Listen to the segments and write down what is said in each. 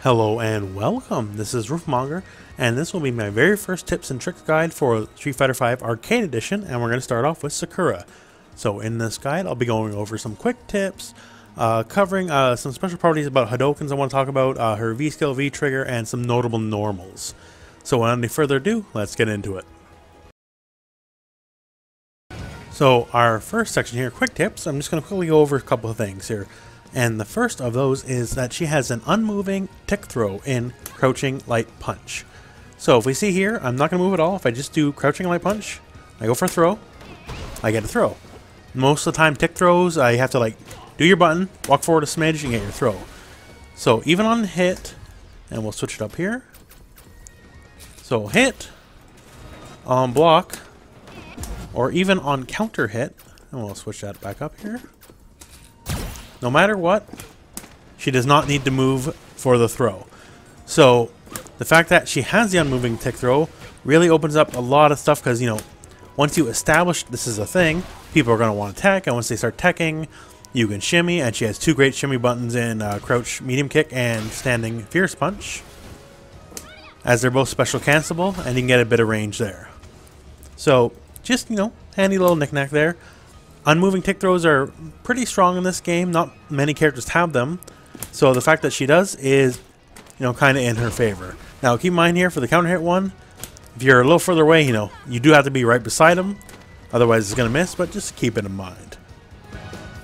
Hello and welcome, this is Rooflemonger, and this will be my very first tips and tricks guide for Street Fighter V Arcade Edition, and we're going to start off with Sakura. So in this guide, I'll be going over some quick tips, covering some special properties about Hadokens I want to talk about, her V-skill, V-trigger, and some notable normals. So without any further ado, let's get into it. So our first section here, quick tips, I'm just going to quickly go over a couple of things here. And the first of those is that she has an unmoving tick throw in Crouching Light Punch. So if we see here, I'm not going to move at all. If I just do Crouching Light Punch, I go for a throw, I get a throw. Most of the time tick throws, I have to like do your button, walk forward a smidge, and get your throw. So even on hit, and we'll switch it up here. So hit, on block, or even on counter hit, and we'll switch that back up here. No matter what, she does not need to move for the throw. So the fact that she has the unmoving tick throw really opens up a lot of stuff because, you know, once you establish this is a thing, people are going to want to tech, and once they start teching, you can shimmy, and she has two great shimmy buttons in Crouch Medium Kick and Standing Fierce Punch, as they're both special cancelable, and you can get a bit of range there. So just, you know, handy little knick-knack there. Unmoving tick throws are pretty strong in this game. Not many characters have them. So the fact that she does is, you know, kind of in her favor. Now keep in mind here for the counter hit one, if you're a little further away, you know, you do have to be right beside him. Otherwise it's going to miss, but just keep it in mind.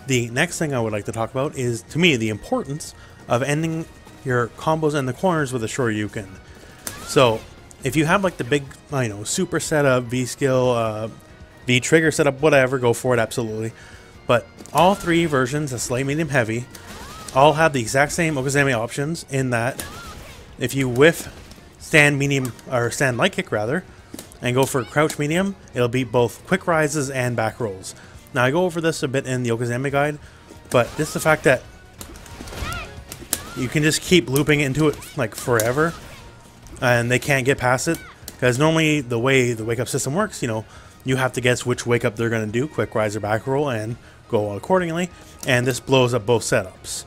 The next thing I would like to talk about is, to me, the importance of ending your combos in the corners with a Shoryuken. So if you have like the big, you know, super setup, V-skill, V-trigger setup, whatever, go for it, absolutely. But all three versions, the light, medium, heavy, all have the exact same Okazame options in that if you whiff stand medium, or stand light kick rather, and go for crouch medium, it'll beat both quick rises and back rolls. Now I go over this a bit in the Okazame guide, but just the fact that you can just keep looping into it like forever, and they can't get past it, because normally the way the wake up system works, you know, you have to guess which wake up they're going to do, quick rise or back roll, and go accordingly. And this blows up both setups.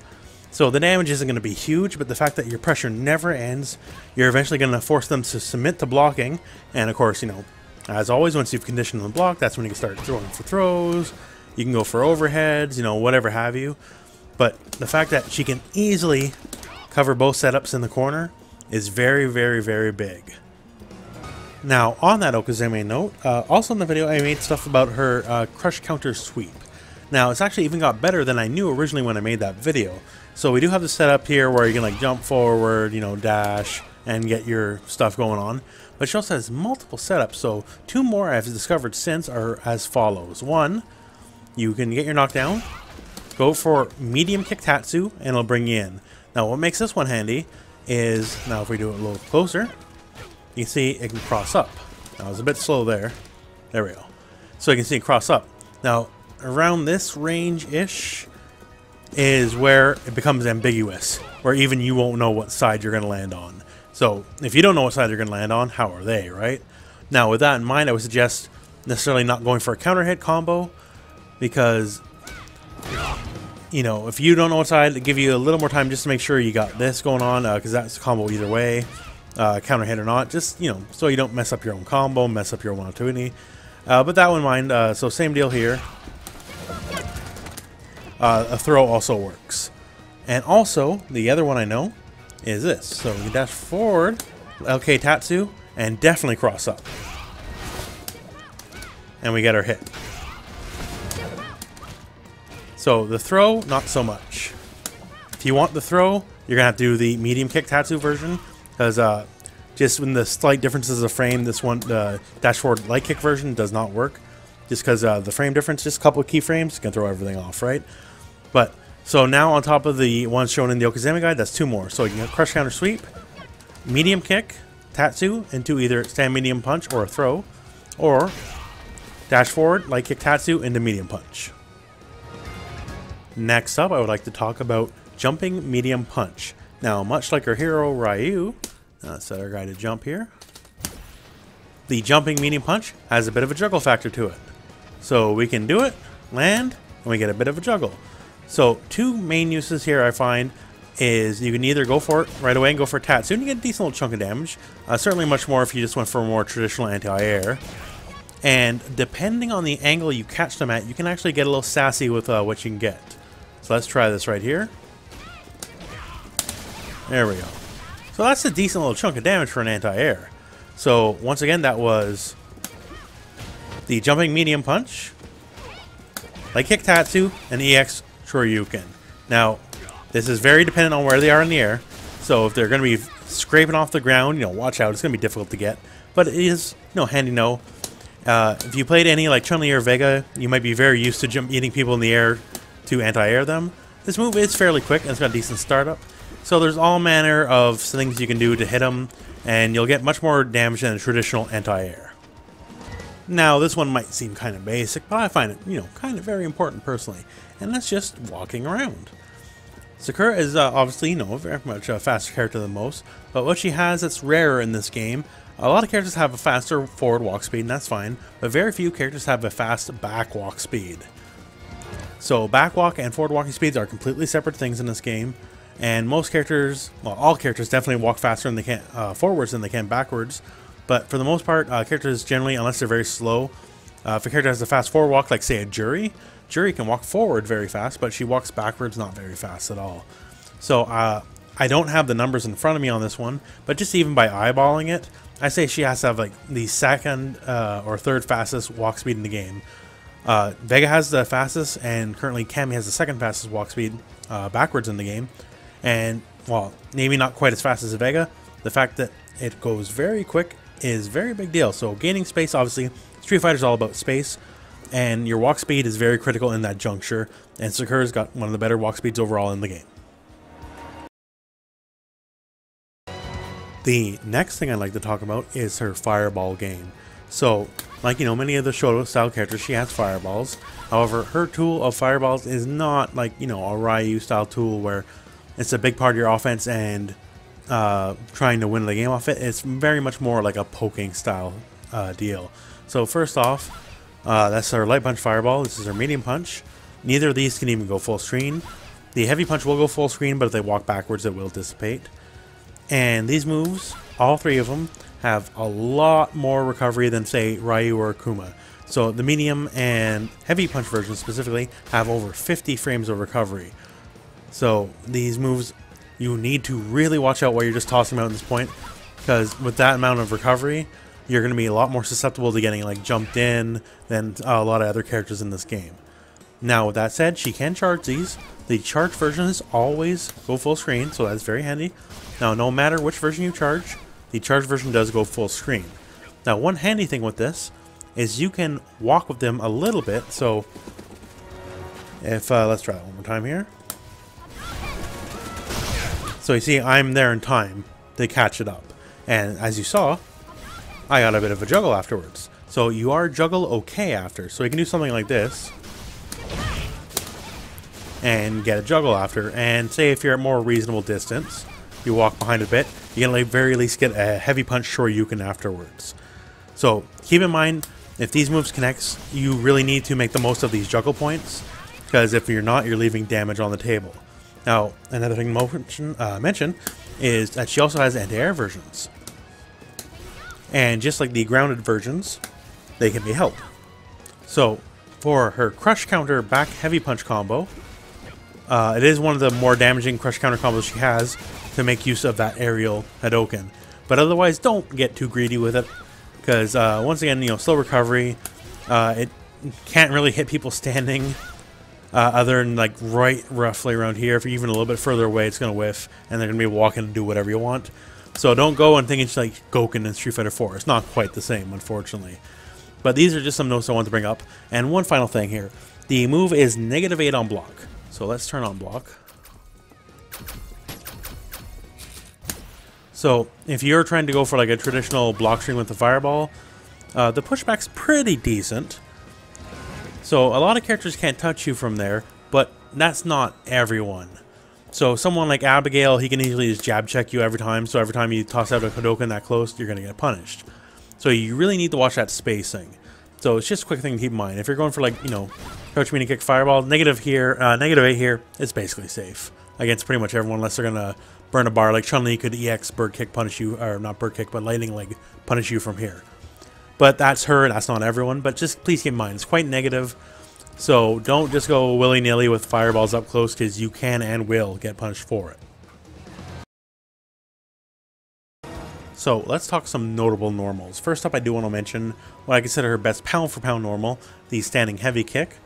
So the damage isn't going to be huge, but the fact that your pressure never ends, you're eventually going to force them to submit to blocking. And of course, you know, as always, once you've conditioned them to block, that's when you can start throwing for throws. You can go for overheads, you know, whatever have you. But the fact that she can easily cover both setups in the corner is very, very, very big. Now, on that Okazame note, also in the video I made stuff about her crush counter sweep. Now, it's actually even got better than I knew originally when I made that video. So we do have the setup here where you can like jump forward, you know, dash, and get your stuff going on. But she also has multiple setups, so two more I've discovered since are as follows. One, you can get your knockdown, go for medium kick tatsu, and it'll bring you in. Now, what makes this one handy is, now if we do it a little closer, you can see it can cross up. Now, I was a bit slow there. There we go. So you can see it cross up. Now, around this range-ish is where it becomes ambiguous, where even you won't know what side you're going to land on. So if you don't know what side you're going to land on, how are they, right? Now, with that in mind, I would suggest necessarily not going for a counter hit combo, because, you know, if you don't know what side, to give you a little more time just to make sure you got this going on, because that's a combo either way. Counter hit or not, just, you know, so you don't mess up your own combo, mess up your own opportunity. But that one in mind, so same deal here. A throw also works. And also, the other one I know is this. So we dash forward, LK Tatsu, and definitely cross up. And we get our hit. So the throw, not so much. If you want the throw, you're going to have to do the medium kick Tatsu version. Because just when the slight differences of frame, this one, the dash forward light kick version does not work. Just because the frame difference, just a couple of keyframes, can throw everything off, right? But, so now on top of the ones shown in the Okazame guide, that's two more. So you can crush counter sweep, medium kick, tatsu, into either stand medium punch or a throw, or dash forward, light kick tatsu, into medium punch. Next up, I would like to talk about jumping medium punch. Now, much like our hero, Ryu, set our guy to jump here. The jumping medium punch has a bit of a juggle factor to it. So we can do it, land, and we get a bit of a juggle. So two main uses here I find is you can either go for it right away and go for Tatsu and you get a decent little chunk of damage. Certainly much more if you just went for a more traditional anti-air. And depending on the angle you catch them at, you can actually get a little sassy with what you can get. So let's try this right here. There we go. So that's a decent little chunk of damage for an anti-air. So once again, that was the jumping medium punch, light kick Tatsu, and EX Shoryuken. Now, this is very dependent on where they are in the air. So if they're going to be scraping off the ground, you know, watch out. It's going to be difficult to get. But it is, you know, handy to know. If you played any like Chun-Li or Vega, you might be very used to eating people in the air to anti-air them. This move is fairly quick and it's got a decent startup. So there's all manner of things you can do to hit them, and you'll get much more damage than a traditional anti-air. Now, this one might seem kind of basic, but I find it, you know, kind of very important personally, and that's just walking around. Sakura is obviously, you know, very much a faster character than most, but what she has that's rarer in this game, a lot of characters have a faster forward walk speed, and that's fine, but very few characters have a fast back walk speed. So back walk and forward walking speeds are completely separate things in this game. And most characters, well, all characters definitely walk faster than they can forwards than they can backwards. But for the most part, characters generally, unless they're very slow, if a character has a fast forward walk, like say a Jury can walk forward very fast, but she walks backwards not very fast at all. So I don't have the numbers in front of me on this one, but just even by eyeballing it, I say she has to have like the second or third fastest walk speed in the game. Vega has the fastest, and currently Cammy has the second fastest walk speed backwards in the game. And, well, maybe not quite as fast as a Vega. The fact that it goes very quick is a very big deal. So gaining space, obviously, Street Fighter is all about space. And your walk speed is very critical in that juncture. And Sakura's got one of the better walk speeds overall in the game. The next thing I'd like to talk about is her fireball game. So, like, you know, many of the Shoto style characters, she has fireballs. However, her tool of fireballs is not like, you know, a Ryu style tool where it's a big part of your offense and trying to win the game off it. It's very much more like a poking style deal. So first off, that's our light punch fireball. This is our medium punch. Neither of these can even go full screen. The heavy punch will go full screen, but if they walk backwards, it will dissipate. And these moves, all three of them, have a lot more recovery than, say, Ryu or Akuma. So the medium and heavy punch versions specifically have over 50 frames of recovery. So these moves, you need to really watch out what you're just tossing them out at this point, because with that amount of recovery, you're going to be a lot more susceptible to getting like jumped in than a lot of other characters in this game. Now, with that said, she can charge these. The charge versions always go full screen, so that's very handy. Now, no matter which version you charge, the charge version does go full screen. Now, one handy thing with this is you can walk with them a little bit. So, if let's try that one more time here. So you see, I'm there in time to catch it up. And as you saw, I got a bit of a juggle afterwards. So you are juggle okay after. So you can do something like this. And get a juggle after. And say if you're at more reasonable distance, you walk behind a bit, you can at the very least get a heavy punch Shoryuken afterwards. So keep in mind, if these moves connect, you really need to make the most of these juggle points. Because if you're not, you're leaving damage on the table. Now, another thing to mention is that she also has anti-air versions. And just like the grounded versions, they can be held. So, for her crush counter back heavy punch combo, it is one of the more damaging crush counter combos she has to make use of that aerial Hadoken. But otherwise, don't get too greedy with it, because once again, you know, slow recovery. It can't really hit people standing. Other than like right roughly around here. If you're even a little bit further away, it's going to whiff, and they're going to be walking and do whatever you want. So don't go and think it's like Goken in Street Fighter 4. It's not quite the same, unfortunately. But these are just some notes I want to bring up. And one final thing here. The move is -8 on block. So let's turn on block. So if you're trying to go for like a traditional block string with the fireball, the pushback's pretty decent. So a lot of characters can't touch you from there, but that's not everyone. So someone like Abigail, he can easily just jab check you every time. So every time you toss out a Hadoken that close, you're going to get punished. So you really need to watch that spacing. So it's just a quick thing to keep in mind. If you're going for like, you know, crouch medium kick fireball, -8 here, it's basically safe. against pretty much everyone unless they're gonna burn a bar. Like Chun-Li could EX bird kick punish you, or not bird kick, but lightning leg punish you from here. But that's her, that's not everyone. But just please keep in mind, it's quite negative. So don't just go willy-nilly with fireballs up close, because you can and will get punished for it. So let's talk some notable normals. First up, I do want to mention what I consider her best pound for pound normal, the standing heavy kick.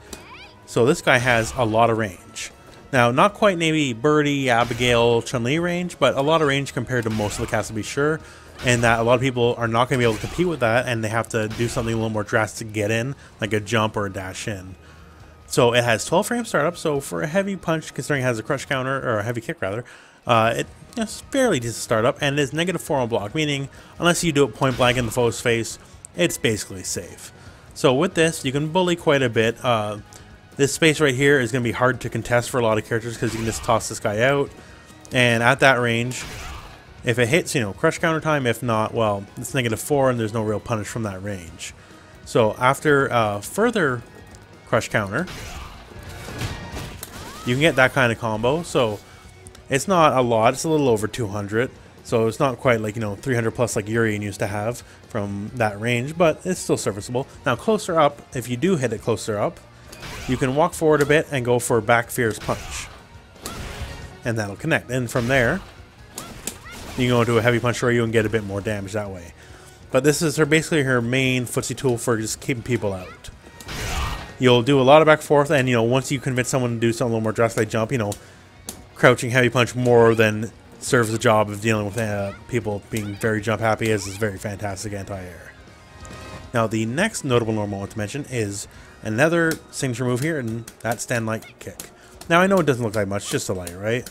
So this guy has a lot of range. Now, not quite maybe Birdie, Abigail, Chun-Li range, but a lot of range compared to most of the cast, to be sure. And that a lot of people are not going to be able to compete with that, and they have to do something a little more drastic to get in, like a jump or a dash in. So it has 12 frame startup, so for a heavy punch, considering it has a crush counter, or a heavy kick rather, it's fairly decent startup, and it is -4 on block, meaning unless you do it point blank in the foe's face, it's basically safe. So with this, you can bully quite a bit. This space right here is going to be hard to contest for a lot of characters because you can just toss this guy out, and at that range, if it hits, crush counter time. If not, well, it's -4 and there's no real punish from that range. So after further crush counter, you can get that kind of combo. So it's not a lot, it's a little over 200. So it's not quite like, 300 plus like Urian used to have from that range, but it's still serviceable. Now closer up, if you do hit it closer up, you can walk forward a bit and go for back fierce punch. And that'll connect. And from there, you can go into a heavy punch Ryu and get a bit more damage that way. But this is basically her main footsie tool for just keeping people out. You'll do a lot of back and forth, and once you convince someone to do something a little more drastic, like jump, crouching heavy punch more than serves the job of dealing with people being very jump happy, as is very fantastic anti-air. Now the next notable normal I want to mention is another signature move here, and that's stand light kick. Now I know it doesn't look like much, just a light, right?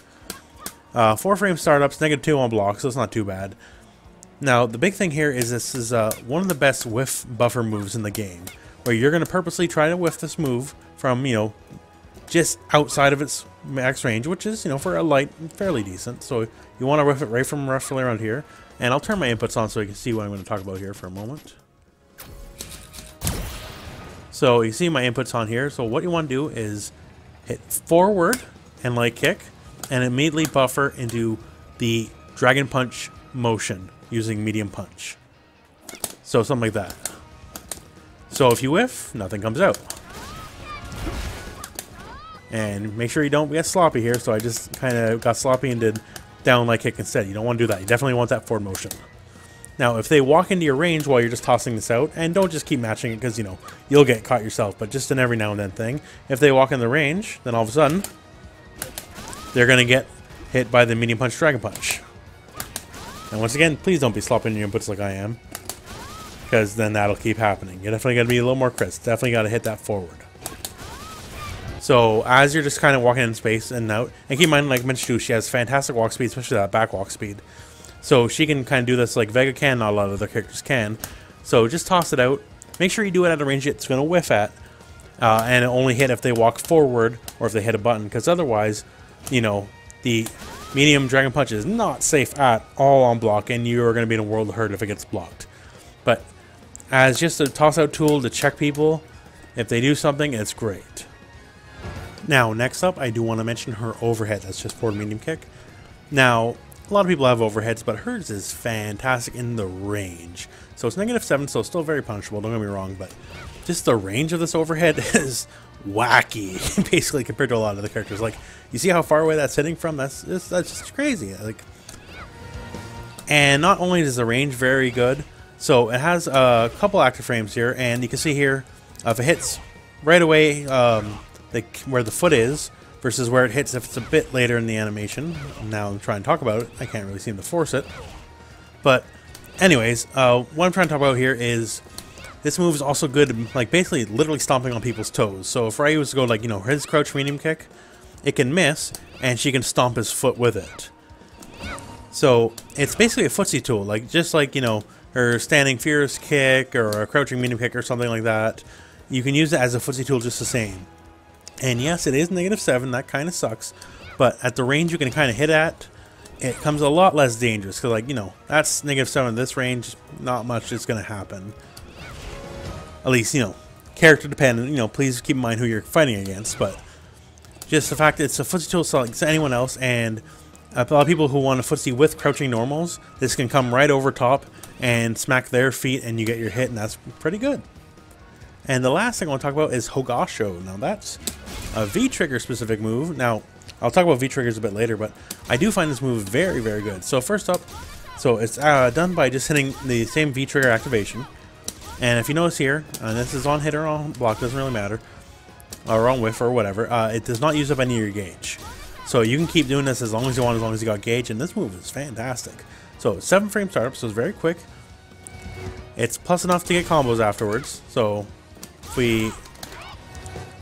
4 frame startups, -2 on block, so it's not too bad. Now the big thing here is this is one of the best whiff buffer moves in the game, where you're going to purposely try to whiff this move from, just outside of its max range, which is, for a light, fairly decent. So you want to whiff it right from roughly around here. And I'll turn my inputs on so you can see what I'm going to talk about here for a moment. So you see my inputs on here. So what you want to do is hit forward and light kick, and immediately buffer into the dragon punch motion using medium punch. So something like that. So if you whiff, nothing comes out. And make sure you don't get sloppy here. So I just kind of got sloppy and did down light kick instead. You don't want to do that. You definitely want that forward motion. Now, if they walk into your range while you're just tossing this out, and don't just keep matching it because, you'll get caught yourself, but just an every now and then thing. If they walk in the range, then all of a sudden, they're going to get hit by the medium punch dragon punch. And once again, please don't be slopping your inputs like I am, because then that'll keep happening. You definitely got to be a little more crisp. Definitely got to hit that forward. So as you're just kind of walking in space and out, and keep in mind, like I mentioned too, she has fantastic walk speed, especially that back walk speed. So she can kind of do this like Vega can, not a lot of other characters can. So just toss it out. Make sure you do it at a range it's going to whiff at, and only hit if they walk forward or if they hit a button, because otherwise, the medium dragon punch is not safe at all on block, and you're going to be in a world of hurt if it gets blocked. But as just a toss-out tool to check people, if they do something, it's great. Now, next up, I do want to mention her overhead. That's just forward medium kick. Now, a lot of people have overheads, but hers is fantastic in the range. So it's -7, so still very punishable, don't get me wrong, but just the range of this overhead is wacky, basically, compared to a lot of the characters. Like, you see how far away that's hitting from? That's just crazy. Like, and not only is the range very good, so it has a couple active frames here, and you can see here, if it hits right away, where the foot is, versus where it hits if it's a bit later in the animation. Now I'm trying to talk about it. I can't really seem to force it. But anyways, what I'm trying to talk about here is this move is also good, like basically literally stomping on people's toes. So if Ryu was to go like, his crouch medium kick, it can miss, and she can stomp his foot with it. So it's basically a footsie tool, like just like, her standing fierce kick or a crouching medium kick or something like that. You can use it as a footsie tool just the same. And yes, it is -7, that kind of sucks, but at the range you can kind of hit at, it comes a lot less dangerous, because like, that's -7 in this range, not much is going to happen. At least, character dependent, please keep in mind who you're fighting against, but just the fact that it's a footsie tool like anyone else, and a lot of people who want a footsie with crouching normals, this can come right over top and smack their feet and you get your hit, and that's pretty good. And the last thing I want to talk about is Hogasho. Now that's a V-trigger specific move. Now, I'll talk about V-triggers a bit later, but I do find this move very, very good. So first up, so it's done by just hitting the same V-trigger activation. And if you notice here, and this is on hit or on block, doesn't really matter, or on whiff or whatever, it does not use up any of your gauge. So you can keep doing this as long as you want, as long as you got gauge, and this move is fantastic. So 7 frame startup, so it's very quick. It's plus enough to get combos afterwards. So if we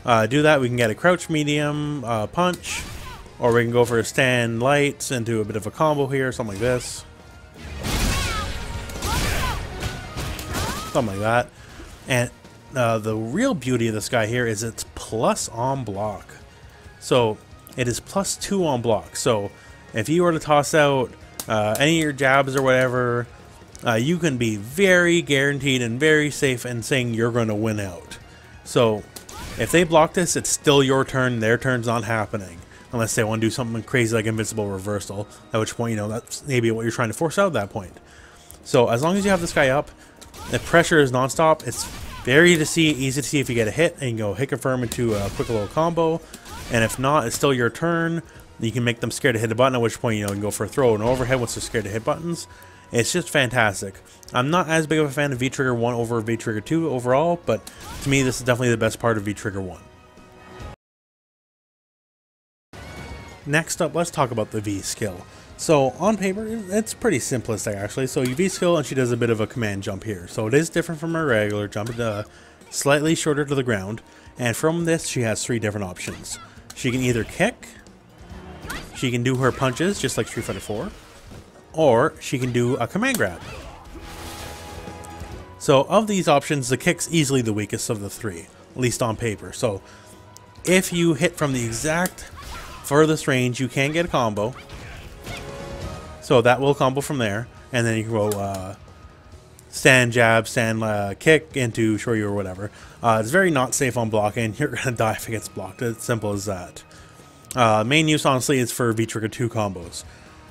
do that, we can get a crouch medium, punch, or we can go for a stand lights and do a bit of a combo here, something like this. Something like that. And the real beauty of this guy here is it's plus on block. So it is +2 on block. So if you were to toss out any of your jabs or whatever, you can be very guaranteed and very safe in saying you're going to win out. So if they block this, it's still your turn. Their turn's not happening. Unless they want to do something crazy like invincible reversal. At which point, you know, that's maybe what you're trying to force out at that point. So as long as you have this guy up, the pressure is non-stop. It's very easy to see if you get a hit, and you go hit confirm into a quick little combo. And if not, it's still your turn. You can make them scared to hit a button, at which point, you know, you can go for a throw and overhead once they're scared to hit buttons. It's just fantastic. I'm not as big of a fan of V-Trigger 1 over V-Trigger 2 overall, but to me, this is definitely the best part of V-Trigger 1. Next up, let's talk about the V skill. So on paper, it's pretty simplistic actually. So you V skill and she does a bit of a command jump here. So it is different from her regular jump, slightly shorter to the ground. And from this, she has 3 different options. She can either kick, she can do her punches just like Street Fighter 4, or she can do a command grab. So of these options, the kick's easily the weakest of the 3, at least on paper. So if you hit from the exact furthest range, you can get a combo. So that will combo from there, and then you can go stand jab, stand kick into shoryu or whatever. It's very not safe on blocking. You're gonna die if it gets blocked. It's simple as that. Main use honestly is for V-Trigger 2 combos.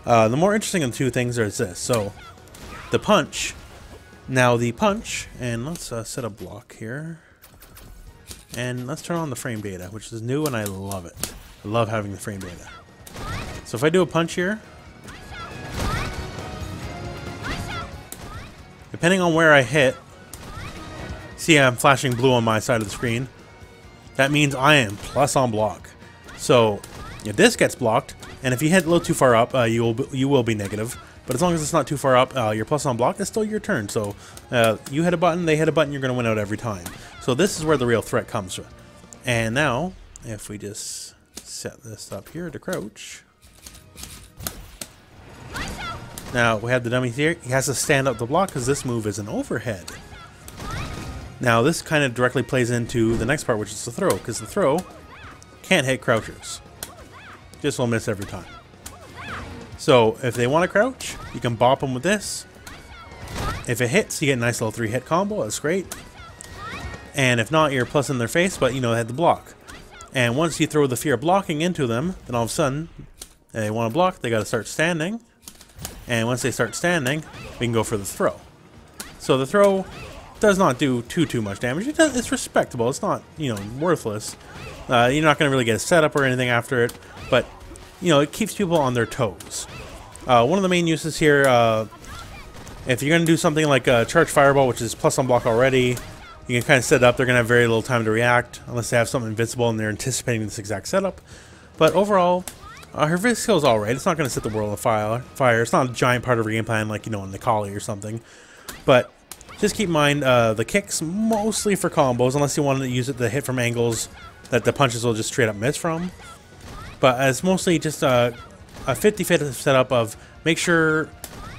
The more interesting of the 2 things is this. So the punch. Now the punch, and let's set a block here, and let's turn on the frame data, which is new and I love it. I love having the frame data. So if I do a punch here, depending on where I hit, see I'm flashing blue on my side of the screen. That means I am plus on block. So if this gets blocked, and if you hit a little too far up, you will be negative. But as long as it's not too far up, your plus on block is still your turn. So you hit a button, they hit a button, you're going to win out every time. So this is where the real threat comes from. And now, if we just set this up here to crouch. Now we have the dummy here. He has to stand up the block because this move is an overhead. Now this kind of directly plays into the next part, which is the throw, because the throw can't hit crouchers. Just will miss every time. So if they want to crouch, you can bop them with this. If it hits, you get a nice little 3-hit combo. That's great. And if not, you're plus in their face, but you know they had the block. And once you throw the fear of blocking into them, then all of a sudden, they want to block, they got to start standing. And once they start standing, we can go for the throw. So the throw does not do too much damage. It's respectable. It's not, you know, worthless. You're not going to really get a setup or anything after it, but you know, it keeps people on their toes. One of the main uses here, if you're going to do something like a charge fireball, which is plus on block already, you can kind of set it up. They're going to have very little time to react unless they have something invincible and they're anticipating this exact setup. But overall, her vis skill is alright. It's not going to set the world on fire. It's not a giant part of her game plan like, you know, in Nikali or something. But just keep in mind, the kick's mostly for combos, unless you want to use it to hit from angles that the punches will just straight up miss from. But it's mostly just a 50-50 setup of make sure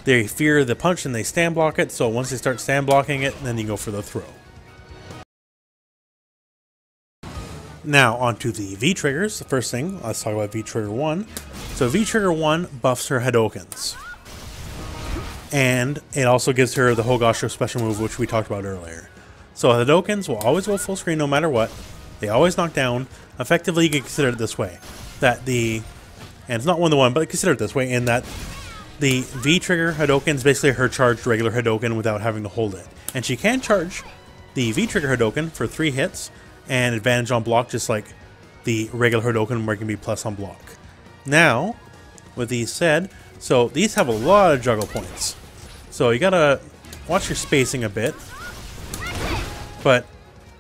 they fear the punch and they stand block it. So once they start stand blocking it, then you go for the throw. Now onto the V-triggers. The first thing, let's talk about V-trigger 1. So V-trigger 1 buffs her Hadokens. And it also gives her the Hogasho special move, which we talked about earlier. So Hadokens will always go full screen no matter what. They always knock down. Effectively, you can consider it this way. That the... And it's not 1-to-1, but consider it this way, in that the V-trigger Hadouken is basically her charged regular Hadouken without having to hold it. And she can charge the V-trigger Hadouken for 3 hits and advantage on block, just like the regular Hadouken where it can be plus on block. Now, with these said, so these have a lot of juggle points. So you gotta watch your spacing a bit. But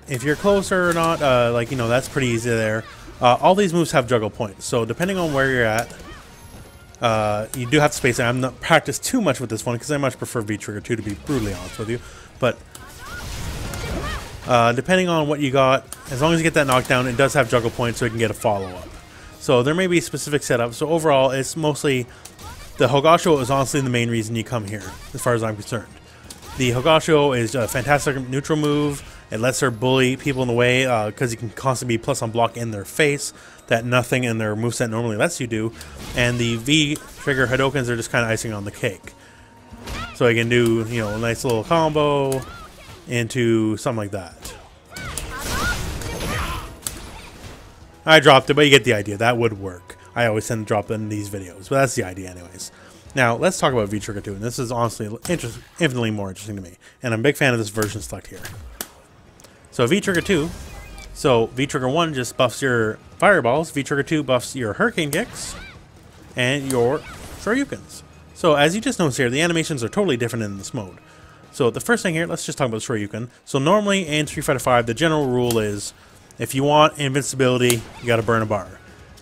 if you're closer or not, like, you know, that's pretty easy there. All these moves have juggle points. So depending on where you're at, you do have to space it. I'm not practiced too much with this one because I much prefer V-trigger 2, to be brutally honest with you. But depending on what you got, as long as you get that knockdown, it does have juggle points so you can get a follow-up. So there may be specific setups. So overall, it's mostly... The Hogasho is honestly the main reason you come here, as far as I'm concerned. The Hogasho is a fantastic neutral move. It lets her bully people in the way because you can constantly be plus on block in their face that nothing in their moveset normally lets you do. And the V-trigger Hadoukens are just kind of icing on the cake. So you can do, you know, a nice little combo into something like that. I dropped it, but you get the idea. That would work. I always tend to drop it in these videos, but that's the idea anyways. Now, let's talk about V-trigger 2, and this is honestly infinitely more interesting to me. And I'm a big fan of this version select here. So V-trigger 2, so V-trigger 1 just buffs your fireballs, V-trigger 2 buffs your hurricane kicks, and your shoryukens. So as you just noticed here, the animations are totally different in this mode. So the first thing here, let's just talk about shoryuken. So normally in Street Fighter V, the general rule is, if you want invincibility, you gotta burn a bar.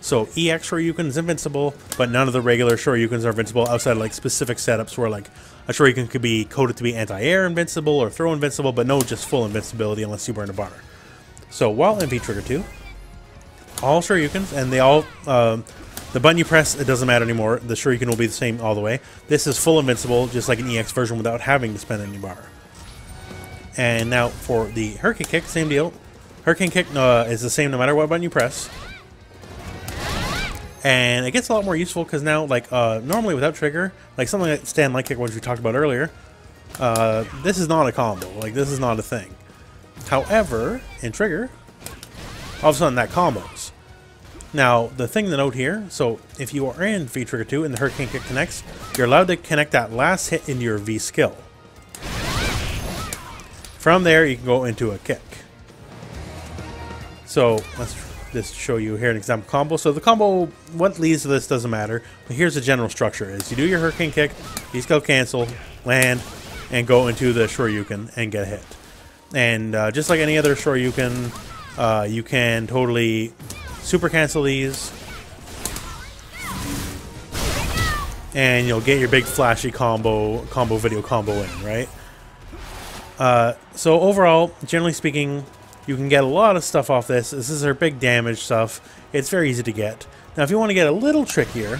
So EX Shoryuken is invincible, but none of the regular Shoryukens are invincible outside of like specific setups where like a Shoryuken could be coded to be anti-air invincible or throw invincible, but no just full invincibility unless you burn a bar. So while in V-trigger 2, all Shoryukens, and they all, the button you press, it doesn't matter anymore, the Shoryuken will be the same all the way. This is full invincible, just like an EX version without having to spend any bar. And now for the Hurricane Kick, same deal. Hurricane Kick is the same no matter what button you press. And it gets a lot more useful because now, like, normally without trigger, like something like stand light kick, which we talked about earlier, this is not a combo. Like, this is not a thing. However, in trigger, all of a sudden that combos. Now, the thing to note here, so if you are in V-trigger 2 and the Hurricane Kick connects, you're allowed to connect that last hit into your V skill. From there, you can go into a kick. So, let's just show you here an example combo. So the combo, what leads to this doesn't matter, but here's the general structure is you do your Hurricane Kick, you skill cancel, land, and go into the Shoryuken and get a hit. And just like any other Shoryuken, you can totally super cancel these, and you'll get your big flashy combo video combo in, right? So overall, generally speaking, you can get a lot of stuff off this. This is her big damage stuff. It's very easy to get. Now, if you want to get a little trickier,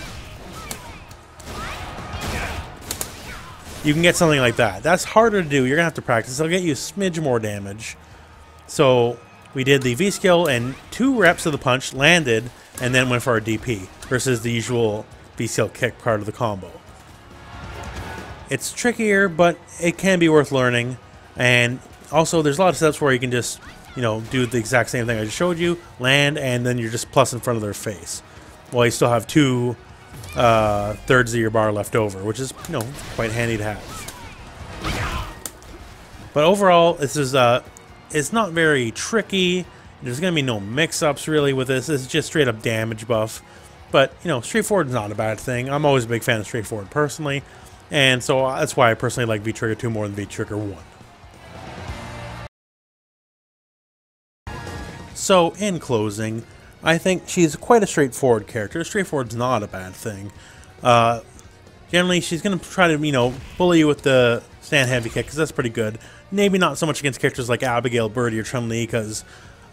you can get something like that. That's harder to do. You're going to have to practice. It'll get you a smidge more damage. So, we did the V-skill and 2 reps of the punch, landed, and then went for our DP, versus the usual V-skill kick part of the combo. It's trickier, but it can be worth learning. And also, there's a lot of steps where you can just, you know, do the exact same thing I just showed you, land, and then you're just plus in front of their face. While you still have 2 thirds of your bar left over, which is, you know, quite handy to have. But overall, this is, it's not very tricky. There's going to be no mix-ups really with this. It's just straight up damage buff. But, you know, straightforward is not a bad thing. I'm always a big fan of straightforward personally. And so that's why I personally like V-trigger 2 more than V-trigger 1. So, in closing, I think she's quite a straightforward character. Straightforward's not a bad thing. Generally, she's going to try to, you know, bully you with the stand heavy kick, because that's pretty good. Maybe not so much against characters like Abigail, Birdie, or Chun-Li, because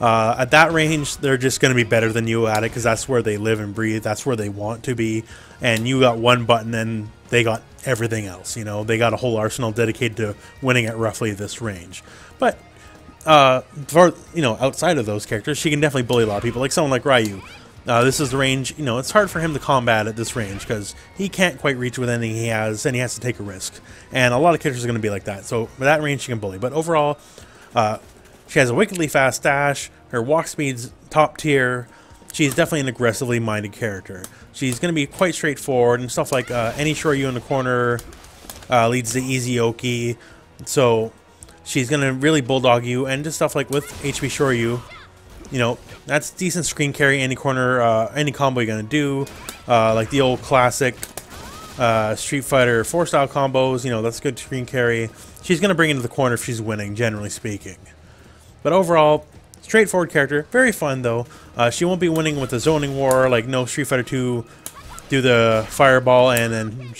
at that range, they're just going to be better than you at it, because that's where they live and breathe. That's where they want to be. And you got one button, and they got everything else. You know, they got a whole arsenal dedicated to winning at roughly this range. But for, you know, outside of those characters, she can definitely bully a lot of people, like someone like Ryu. This is the range, you know, it's hard for him to combat at this range because he can't quite reach with anything he has, and he has to take a risk. And a lot of characters are going to be like that. So, with that range, she can bully. But overall, She has a wickedly fast dash. Her walk speed's top tier. She's definitely an aggressively minded character. She's going to be quite straightforward and stuff like any Shoryu in the corner leads to easy Oki. So she's going to really bulldog you, and just stuff like with HP Shoryu, you know, that's decent screen carry any corner, any combo you're going to do. Like the old classic Street Fighter 4 style combos, you know, that's good screen carry. She's going to bring into the corner if she's winning, generally speaking. But overall, straightforward character. Very fun, though. She won't be winning with the zoning war, like no Street Fighter 2 do the fireball and then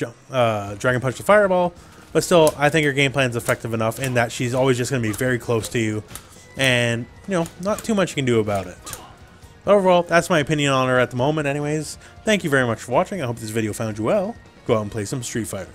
Dragon Punch the fireball. But still, I think her game plan is effective enough in that she's always just going to be very close to you. And, you know, not too much you can do about it. But overall, that's my opinion on her at the moment anyways. Thank you very much for watching. I hope this video found you well. Go out and play some Street Fighter.